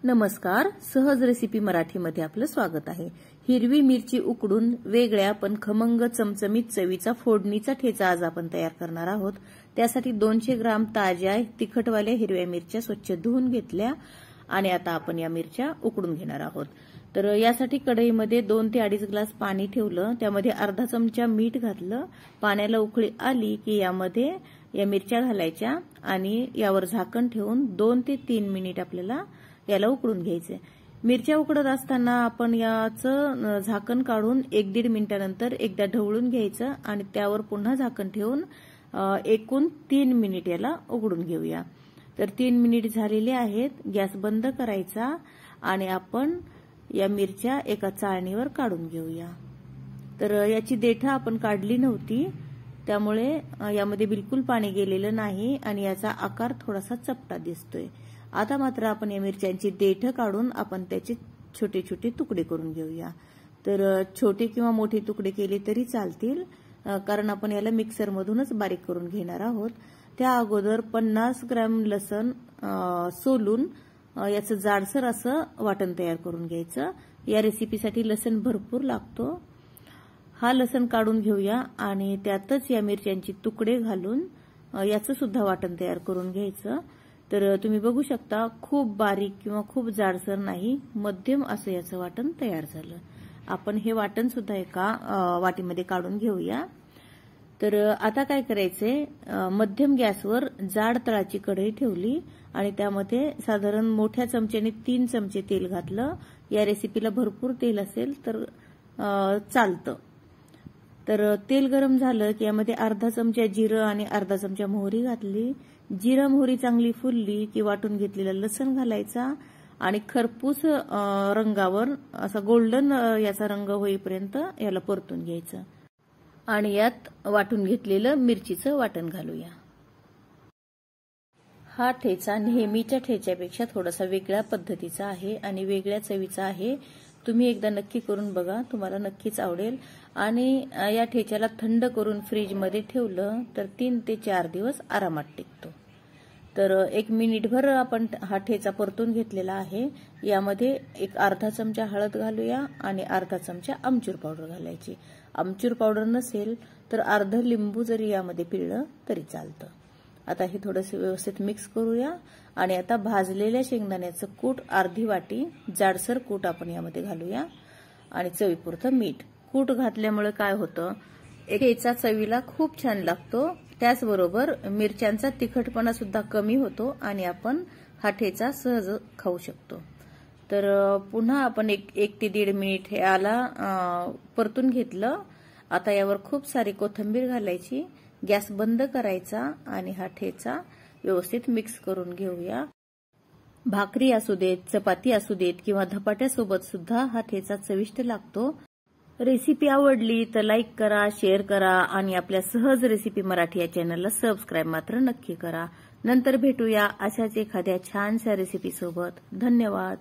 नमस्कार, सहज रेसिपी मराठीमध्ये आपलं स्वागत आहे। हिरवी मिरची उकडून वेगळ्या पण खमंग चमचमीत चवीचा फोडणीचा ठेचा आज आपण तयार करणार आहोत। त्यासाठी 200 ग्राम ताज्या तिखटवाल्या हिरव्या मिरच्या स्वच्छ धुवून घेतल्या आणि आता आपण या मिरच्या उकडून घेणार आहोत। तर यासाठी कढईमध्ये 2 ते 2.5 ग्लास पाणी ठेवलं, त्यामध्ये अर्धा चमचा मीठ घातलं। पाण्याला उकळी आली की यामध्ये या मिरच्या घालायच्या आणि यावर झाकण ठेवून 2 ते 3 मिनिट आपल्याला याला उकडून घ्यायचे। मिरच्या उकडत असताना आपण याचं झाकण काढून 1-1.5 मिनिटानंतर एकदा ढवळून घ्यायचं आणि त्यावर पुन्हा झाकण ठेवून एकूण 3 मिनिट याला उकडून घेऊया। तर 3 मिनिट झालेले आहेत। गॅस बंद करायचा आणि आपण या मिरच्या एका चाळणीवर काढून घेऊया। तर याची देठं आपण काढली नव्हती, त्यामुळे यामध्ये बिलकुल पाणी गेलेलं नाही आणि याचा आकार थोडासा चपटा दिसतोय। आता मात्र आपण या मिरच्यांची देठं काढून आपण त्याचे छोटे छोटे तुकडे करून घेऊया। तर छोटे किंवा मोठे तुकडे केले तरी चालतील, कारण आपण याला मिक्सर मधूनच बारीक करून घेणार आहोत। त्या अगोदर 50 ग्रॅम लसण सोलून याचं जाडसर असं वाटण तयार करून घ्यायचं। या रेसिपीसाठी लसण भरपूर लागतो। हा लसण काढून घेऊया आणि त्यातच या मिरच्यांची तुकडे घालून याचं सुद्धा वाटण तयार करून घ्यायचं। तर तुम्ही बघू शकता, खूप बारीक किंवा खूप जाडसर नाही, मध्यम असं याचं वाटण तयार झालं। आपण हे वाटण सुद्धा एका वाटीमध्ये काढून घेऊया। तर आता काय करायचंय, मध्यम गॅसवर जाड तळाची कढई ठेवली आणि त्यामध्ये साधारण मोठ्या चमच्याने 3 चमचे तेल घातलं। या रेसिपीला भरपूर तेल असेल तर चालतं। तर तेल गरम झालं की यामध्ये अर्धा चमचा जिरं आणि अर्धा चमचा मोहरी घातली। जिरं मोहरी चांगली फुलली की वाटून घेतलेला लसण घालायचा आणि खरपूस रंगावर असा गोल्डन याचा रंग होईपर्यंत याला परतून घ्यायचं आणि यात वाटून घेतलेलं मिरचीचं वाटण घालूया। हा ठेचा नेहमीच्या ठेच्यापेक्षा थोडासा वेगळ्या पद्धतीचा आहे आणि वेगळ्या चवीचा आहे। तुम्ही एकदा नक्की करून बघा, तुम्हाला नक्कीच आवडेल। आणि या ठेच्याला थंड करून फ्रीज मध्ये ठेवलं तर 3 ते 4 दिवस आरामात टिकतो। तर 1 मिनिटभर आपण हा ठेचा परतून घेतलेला आहे। यामध्ये एक अर्धा चमचा हळद घालूया आणि अर्धा चमचा आमचूर पावडर घालायची। आमचूर पावडर नसेल तर अर्ध लिंबू जरी यामध्ये पिळलं तरी चालतं। आता हे थोडंसं व्यवस्थित मिक्स करूया आणि आता भाजलेल्या शेंगदाण्याचं कूट अर्धी वाटी जाडसर कूट आपण यामध्ये घालूया आणि चवीपुरतं मीठ। कूट घातल्यामुळे काय होतं, ठेचा चवीला खूप छान लागतो। त्याचबरोबर मिरच्यांचा तिखटपणा सुद्धा कमी होतो आणि आपण हा ठेचा सहज खाऊ शकतो। तर पुन्हा आपण 1 ते 1.5 मिनिट याला परतून घेतलं। आता यावर खूप सारी कोथिंबीर घालायची, गॅस बंद करायचा आणि हा ठेचा व्यवस्थित मिक्स करून घेऊया। भाकरी असू देत, चपाती असू देत किंवा धपाट्यासोबत सुद्धा हा ठेचा चविष्ट लागतो। रेसिपी आवडली तर लाईक करा, शेअर करा आणि आपल्या सहज रेसिपी मराठी या चॅनलला सबस्क्राईब मात्र नक्की करा। नंतर भेटूया अशाच एखाद्या छानशा रेसिपी सोबत। धन्यवाद।